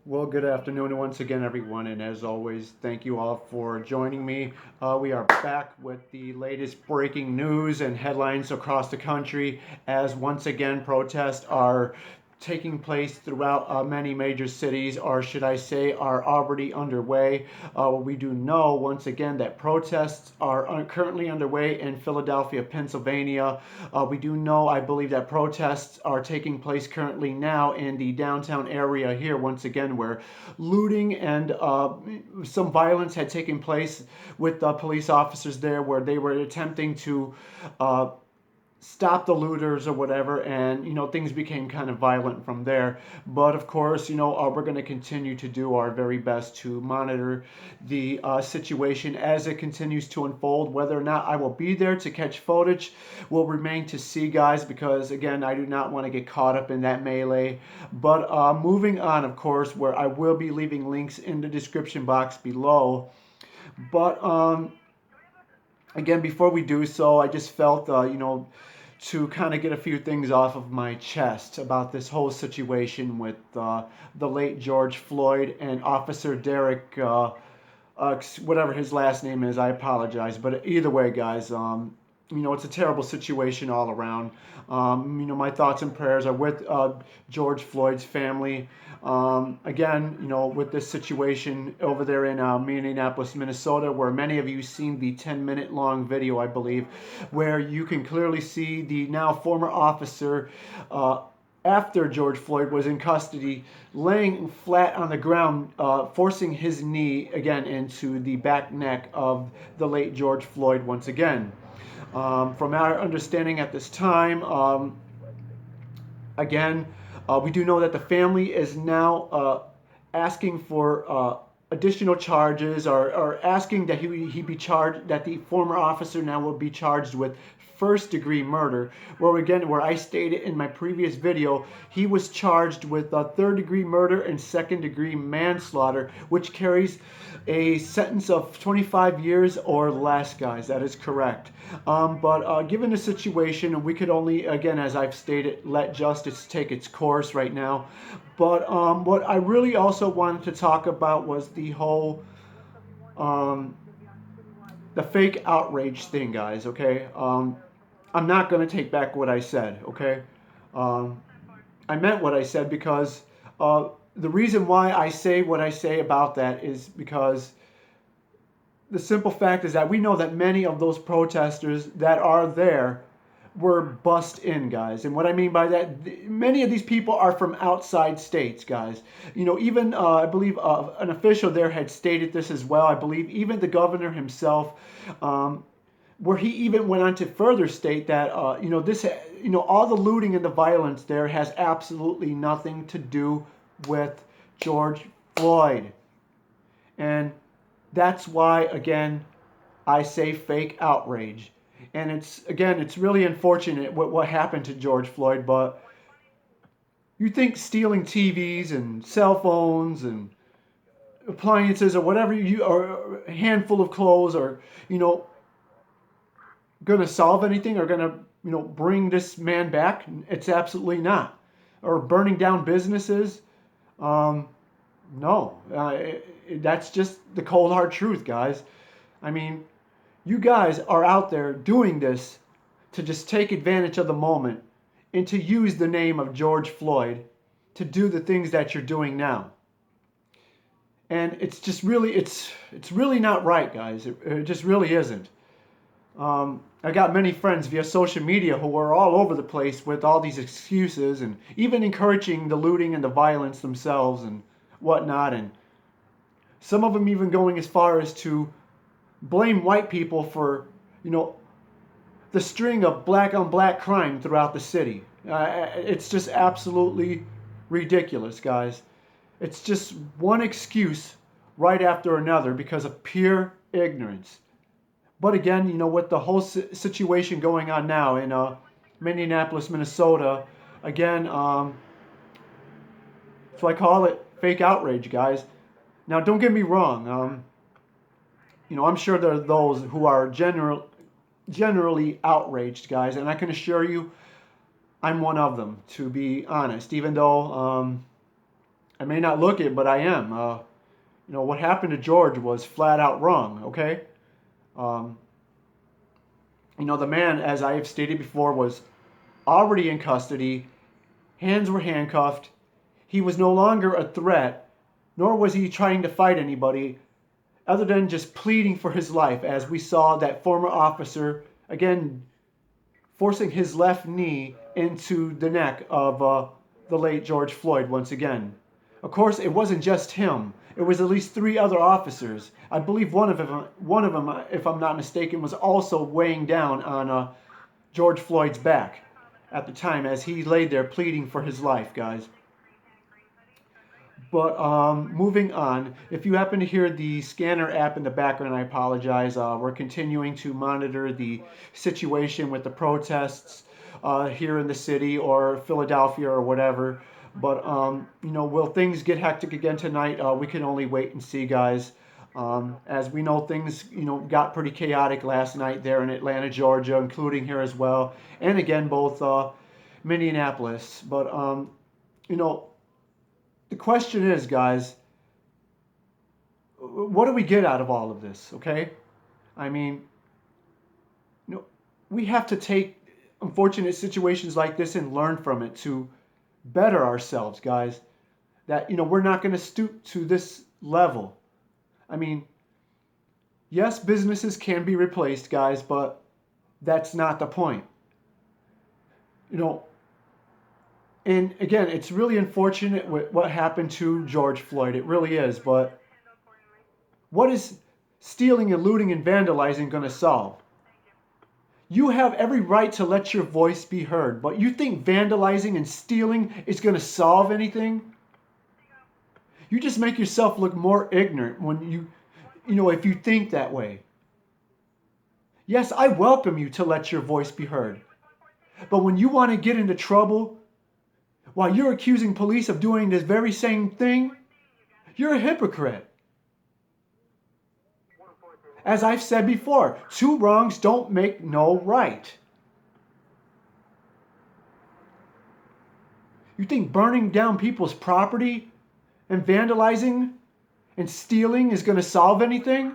Well, good afternoon once again, everyone, and as always, thank you all for joining me. We are back with the latest breaking news and headlines across the country as once again protests are taking place throughout many major cities, or should I say, are already underway. We do know once again that protests are currently underway in Philadelphia, Pennsylvania. We do know, I believe, that protests are taking place currently now in the downtown area here, once again, where looting and some violence had taken place with police officers there, where they were attempting to uh, stop the looters or whatever, and things became kind of violent from there. But of course, we're going to continue to do our very best to monitor the situation as it continues to unfold. Whether or not I will be there to catch footage will remain to see, guys, because again, I do not want to get caught up in that melee. But moving on, of course, where I will be leaving links in the description box below. But again, before we do so, I just felt, to kind of get a few things off of my chest about this whole situation with the late George Floyd and Officer Derek, whatever his last name is. I apologize, but either way, guys, it's a terrible situation all around. My thoughts and prayers are with George Floyd's family. Again, with this situation over there in Minneapolis, Minnesota, where many of you seen the 10-minute long video, I believe, where you can clearly see the now former officer. After George Floyd was in custody, laying flat on the ground, forcing his knee again into the back neck of the late George Floyd once again. From our understanding at this time, again, we do know that the family is now asking for additional charges, or asking that he be charged, that the former officer now will be charged with first degree murder, where I stated in my previous video, he was charged with third degree murder and second degree manslaughter, which carries a sentence of 25 years or less, guys. That is correct. But given the situation, we could only, again, as I've stated, let justice take its course right now. But what I really also wanted to talk about was um, the fake outrage thing, guys. Okay, I'm not gonna take back what I said. Okay, um, I meant what I said because the reason why I say what I say about that is because the simple fact is that we know that many of those protesters that are there were bussed in, guys. And what I mean by that, many of these people are from outside states, guys. Even I believe an official there had stated this as well. I believe even the governor himself, where he even went on to further state that, all the looting and the violence there has absolutely nothing to do with George Floyd. And that's why, again, I say fake outrage. And it's really unfortunate what happened to George Floyd, but you think stealing TVs and cell phones and appliances or whatever, or a handful of clothes, or, going to solve anything, or going to, bring this man back? It's absolutely not. Or burning down businesses? Um, no. That's just the cold hard truth, guys. I mean, you guys are out there doing this to just take advantage of the moment and to use the name of George Floyd to do the things that you're doing now. And it's really not right, guys. It just really isn't. I got many friends via social media who are all over the place with all these excuses, and even encouraging the looting and the violence themselves and whatnot. And some of them even going as far as to blame white people for, the string of black on black crime throughout the city. It's just absolutely ridiculous, guys. It's just one excuse right after another because of pure ignorance. But again, with the whole situation going on now in Minneapolis, Minnesota, again, so I call it fake outrage, guys. Now, don't get me wrong. I'm sure there are those who are generally outraged, guys, and I can assure you, I'm one of them. To be honest, even though I may not look it, but I am. What happened to George was flat out wrong. Okay. Um, the man, as I have stated before, was already in custody. Hands were handcuffed. He was no longer a threat, nor was he trying to fight anybody, other than just pleading for his life, as we saw that former officer again forcing his left knee into the neck of the late George Floyd once again. Of course, it wasn't just him. It was at least three other officers. I believe one of them, if I'm not mistaken, was also weighing down on George Floyd's back at the time as he lay there pleading for his life, guys. But moving on, if you happen to hear the scanner app in the background, I apologize. We're continuing to monitor the situation with the protests here in the city or Philadelphia or whatever. But will things get hectic again tonight? We can only wait and see, guys. As we know, things got pretty chaotic last night there in Atlanta, Georgia, including here as well, and again both Minneapolis. But you know the question is, guys, what do we get out of all of this? Okay, I mean, you know, we have to take unfortunate situations like this and learn from it to better ourselves, guys. That we're not going to stoop to this level. I mean, yes, businesses can be replaced, guys, but that's not the point. You know, and again, it's really unfortunate what happened to George Floyd. It really is. But what is stealing and looting and vandalizing going to solve? You have every right to let your voice be heard, but you think vandalizing and stealing is going to solve anything? You just make yourself look more ignorant when if you think that way. Yes, I welcome you to let your voice be heard. But when you want to get into trouble while you're accusing police of doing this very same thing, you're a hypocrite. As I've said before, two wrongs don't make no right. You think burning down people's property and vandalizing and stealing is going to solve anything?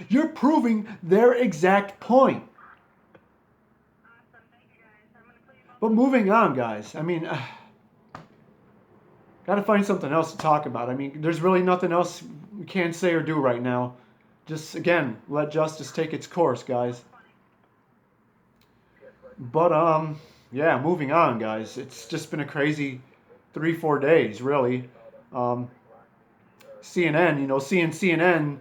You're proving their exact point. But moving on, guys. I mean, got to find something else to talk about. I mean, there's really nothing else we can say or do right now. Just, again, let justice take its course, guys. But, yeah, moving on, guys. It's just been a crazy 3-4 days, really. CNN, seeing CNN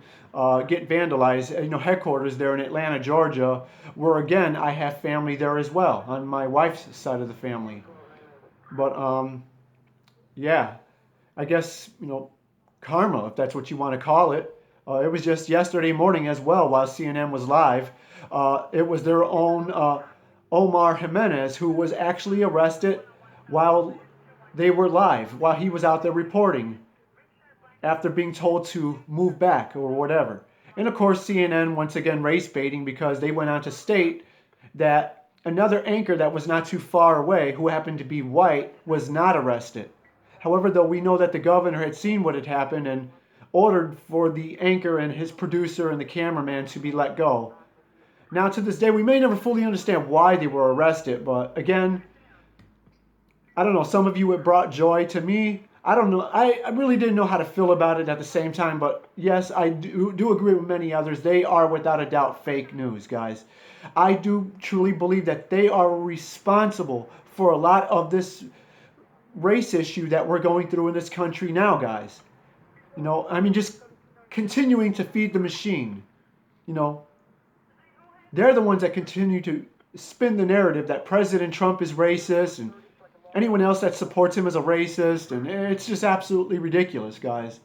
get vandalized, headquarters there in Atlanta, Georgia, where, again, I have family there as well, on my wife's side of the family. But, yeah, I guess, karma, if that's what you want to call it. It was just yesterday morning as well, while CNN was live. It was their own Omar Jimenez who was actually arrested while they were live, while he was out there reporting after being told to move back or whatever. And of course, CNN once again race baiting because they went on to state that another anchor that was not too far away, who happened to be white, was not arrested. However, though, we know that the governor had seen what had happened and ordered for the anchor and his producer and the cameraman to be let go. Now, to this day, we may never fully understand why they were arrested, but again, I don't know, some of you it brought joy. To me, I don't know. I really didn't know how to feel about it at the same time, but yes, I do agree with many others. They are without a doubt fake news, guys. I do truly believe that they are responsible for a lot of this race issue that we're going through in this country now, guys. Just continuing to feed the machine. They're the ones that continue to spin the narrative that President Trump is racist and anyone else that supports him is a racist, and it's just absolutely ridiculous, guys.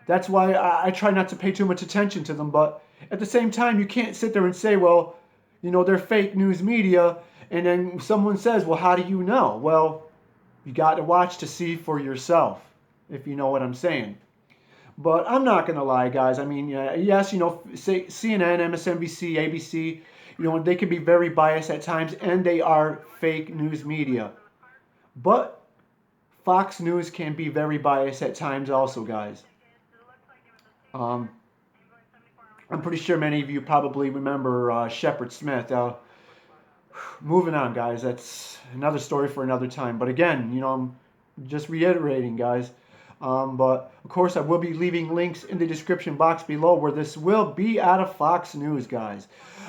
That's why I try not to pay too much attention to them, but at the same time, you can't sit there and say, well, they're fake news media, and then someone says, well, how do you know? Well, you got to watch to see for yourself, if you know what I'm saying. But I'm not going to lie, guys. I mean, yes, say CNN, MSNBC, ABC, they can be very biased at times, and they are fake news media. But Fox News can be very biased at times also, guys. Um, I'm pretty sure many of you probably remember Shepard Smith. Moving on, guys. That's another story for another time. But again, I'm just reiterating, guys. But of course, I will be leaving links in the description box below where this will be out of Fox News, guys.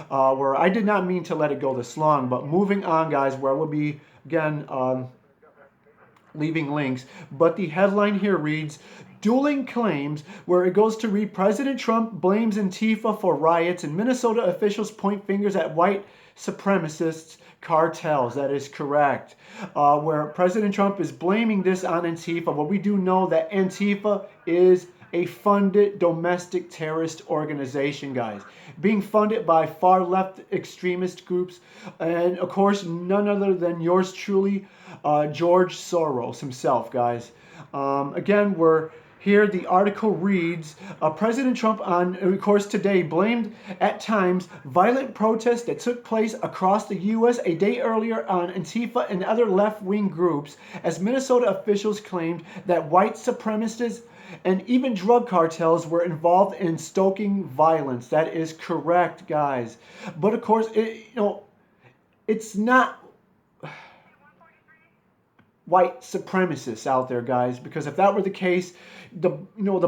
Where I did not mean to let it go this long. But moving on, guys, where I will be, again, leaving links. But the headline here reads, Dueling Claims, where it goes to read, President Trump blames Antifa for riots and Minnesota officials point fingers at white supremacists cartels. That is correct. Where President Trump is blaming this on Antifa. Well, we do know that Antifa is a funded domestic terrorist organization, guys, being funded by far left extremist groups, and of course none other than yours truly, George Soros himself, guys. Again, we're here. The article reads, President Trump on, of course, today blamed at times violent protests that took place across the U.S. a day earlier on Antifa and other left-wing groups, as Minnesota officials claimed that white supremacists and even drug cartels were involved in stoking violence. That is correct, guys. But of course, it's not white supremacists out there, guys, because if that were the case, the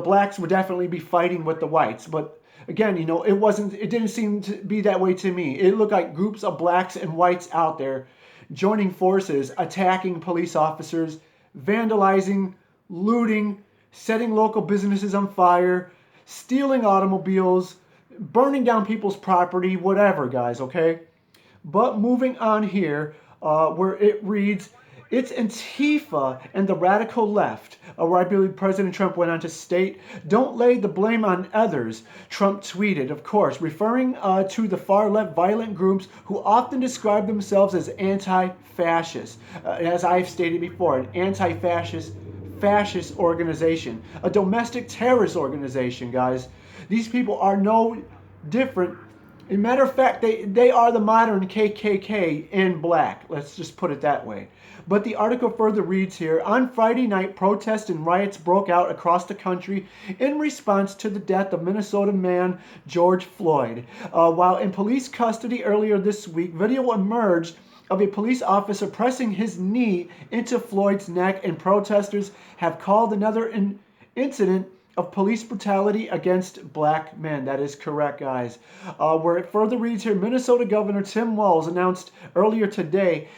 blacks would definitely be fighting with the whites. But again, it didn't seem to be that way to me. It looked like groups of blacks and whites out there joining forces, attacking police officers, vandalizing, looting, setting local businesses on fire, stealing automobiles, burning down people's property, whatever, guys, okay? But moving on here, where it reads, it's Antifa and the radical left, where I believe President Trump went on to state, don't lay the blame on others, Trump tweeted, of course, referring to the far left violent groups who often describe themselves as anti-fascist. As I've stated before, an anti-fascist organization, a domestic terrorist organization, guys. These people are no different. As a matter of fact, they are the modern KKK in black. Let's just put it that way. But the article further reads here, on Friday night, protests and riots broke out across the country in response to the death of Minnesota man George Floyd. While in police custody earlier this week, video emerged of a police officer pressing his knee into Floyd's neck, and protesters have called another incident of police brutality against black men. That is correct, guys. Where it further reads here, Minnesota Governor Tim Walz announced earlier today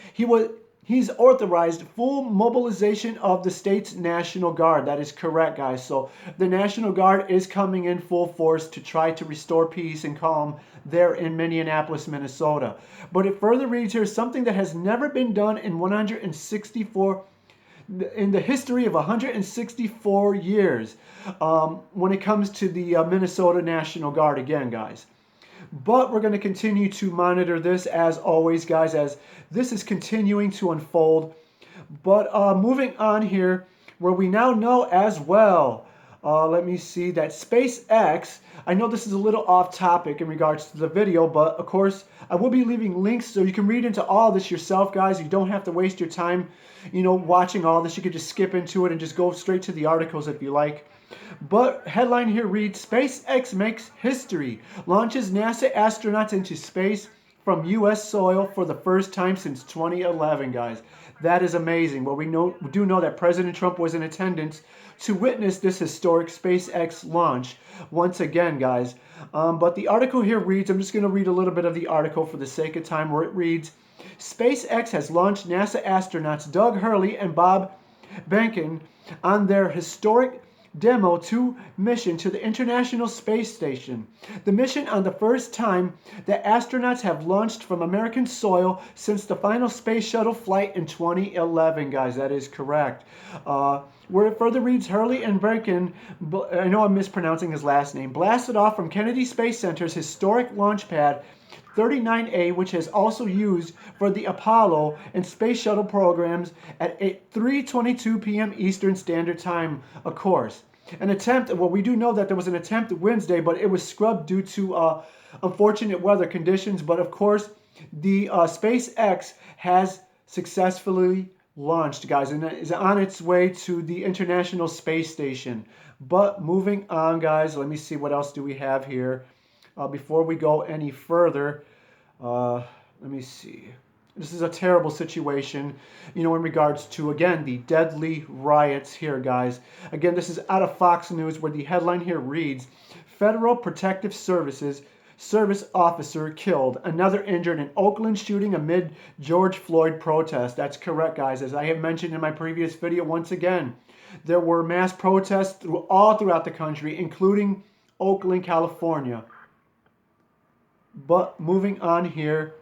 he's authorized full mobilization of the state's National Guard. That is correct, guys. So the National Guard is coming in full force to try to restore peace and calm there in Minneapolis, Minnesota. But it further reads here, something that has never been done in the history of 164 years when it comes to the Minnesota National Guard again, guys. But we're going to continue to monitor this as always, guys, as this is continuing to unfold. But moving on here, where we now know as well, let me see, that SpaceX, I know this is a little off topic in regards to the video, but of course I will be leaving links so you can read into all this yourself, guys. You don't have to waste your time, watching all this. You could just skip into it and just go straight to the articles if you like. But headline here reads, SpaceX makes history, launches NASA astronauts into space from U.S. soil for the first time since 2011, guys. That is amazing. Well, we do know that President Trump was in attendance to witness this historic SpaceX launch once again, guys. But the article here reads, I'm just going to read a little bit of the article for the sake of time, where it reads, SpaceX has launched NASA astronauts Doug Hurley and Bob Behnken on their historic Demo 2 mission to the International Space Station. The mission on the first time that astronauts have launched from American soil since the final space shuttle flight in 2011, guys. That is correct. Where it further reads, Hurley and Behnken, I know I'm mispronouncing his last name, blasted off from Kennedy Space Center's historic launch pad 39A, which has also used for the Apollo and Space Shuttle programs at 3:22 p.m. Eastern Standard Time, of course. An attempt, well, we do know that there was an attempt Wednesday, but it was scrubbed due to unfortunate weather conditions. But of course, the SpaceX has successfully launched, guys, and is on its way to the International Space Station. But moving on, guys, let me see what else do we have here. Before we go any further, uh, let me see. This is a terrible situation, in regards to, again, the deadly riots here, guys. Again, this is out of Fox News, where the headline here reads, Federal Protective Service officer killed, another injured in Oakland shooting amid George Floyd protests. That's correct, guys. As I have mentioned in my previous video, once again, there were mass protests all throughout the country, including Oakland, California. But moving on here,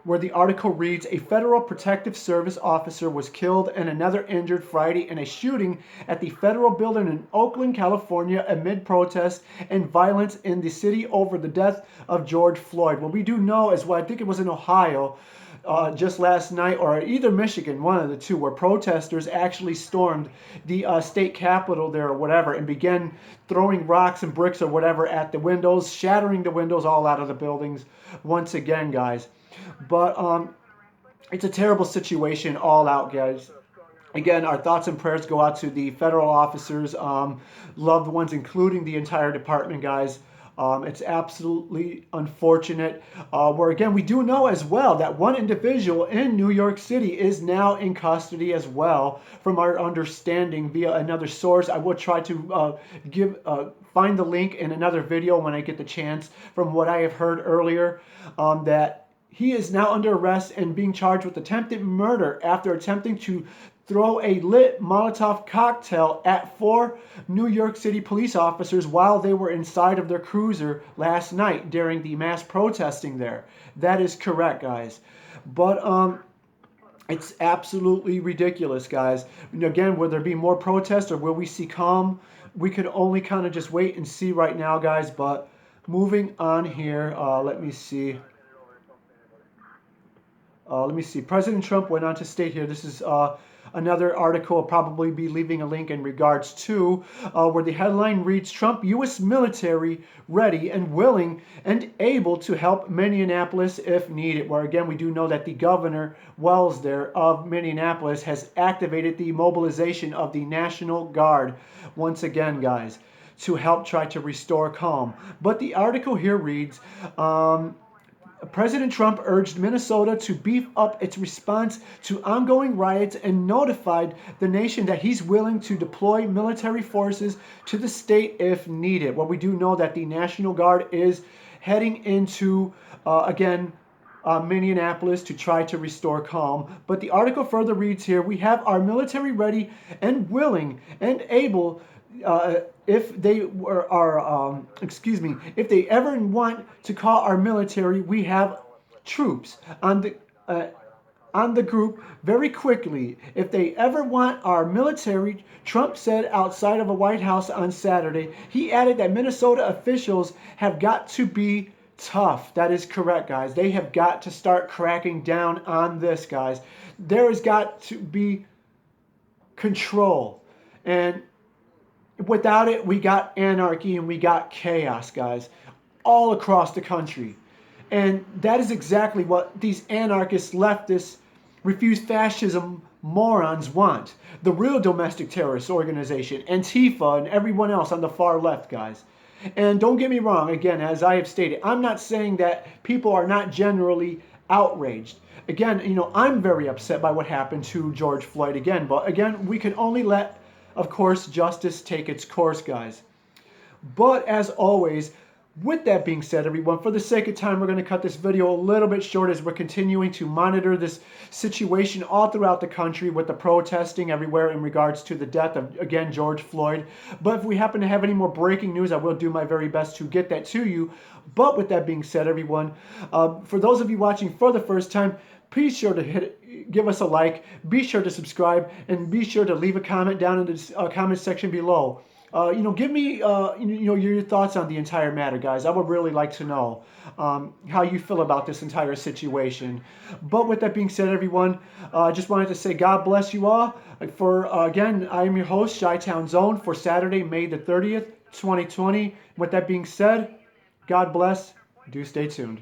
where the article reads, a federal protective service officer was killed and another injured Friday in a shooting at the federal building in Oakland, California, amid protests and violence in the city over the death of George Floyd. What we do know is, well, I think it was in Ohio, just last night, or either Michigan, one of the two, where protesters actually stormed the state capitol there or whatever and began throwing rocks and bricks or whatever at the windows, shattering the windows all out of the buildings once again, guys. But it's a terrible situation all out, guys. Again, our thoughts and prayers go out to the federal officers, loved ones, including the entire department, guys. It's absolutely unfortunate. Where, again, we do know as well that one individual in New York City is now in custody as well, from our understanding via another source. I will try to find the link in another video when I get the chance. From what I have heard earlier, that he is now under arrest and being charged with attempted murder after attempting to throw a lit Molotov cocktail at 4 New York City police officers while they were inside of their cruiser last night during the mass protesting there. That is correct, guys. But it's absolutely ridiculous, guys. Again, will there be more protests or will we see calm? We could only kind of just wait and see right now, guys. But moving on here, let me see. President Trump went on to state here, this is another article, I'll probably be leaving a link in regards to, where the headline reads, Trump, U.S. military ready and willing and able to help Minneapolis if needed. Where, again, we do know that the governor, Wells there, of Minneapolis has activated the mobilization of the National Guard once again, guys, to help try to restore calm. But the article here reads, President Trump urged Minnesota to beef up its response to ongoing riots and notified the nation that he's willing to deploy military forces to the state if needed. Well, we do know that the National Guard is heading into, Minneapolis to try to restore calm. But the article further reads here, we have our military ready and willing and able if they ever want to call our military, we have troops on the group very quickly. If they ever want our military, Trump said outside of a White House on Saturday. He added that Minnesota officials have got to be tough. That is correct, guys. They have got to start cracking down on this, guys. There has got to be control. And without it, we got anarchy and we got chaos, guys, all across the country. And that is exactly what these anarchists, leftists, refuse fascism morons want. The real domestic terrorist organization, Antifa, and everyone else on the far left, guys. And don't get me wrong, again, as I have stated, I'm not saying that people are not generally outraged. Again, I'm very upset by what happened to George Floyd again. But again, we can only let, of course, justice take its course, guys. But as always, with that being said, everyone, for the sake of time, we're going to cut this video a little bit short as we're continuing to monitor this situation all throughout the country with the protesting everywhere in regards to the death of, again, George Floyd. But if we happen to have any more breaking news, I will do my very best to get that to you. But with that being said, everyone, for those of you watching for the first time, please sure to give us a like, be sure to subscribe, and be sure to leave a comment down in the comment section below. Give me your thoughts on the entire matter, guys. I would really like to know how you feel about this entire situation. But with that being said, everyone, I just wanted to say God bless you all. Again, I am your host, Chi-Town Zone, for Saturday, May the 30th, 2020. With that being said, God bless. Do stay tuned.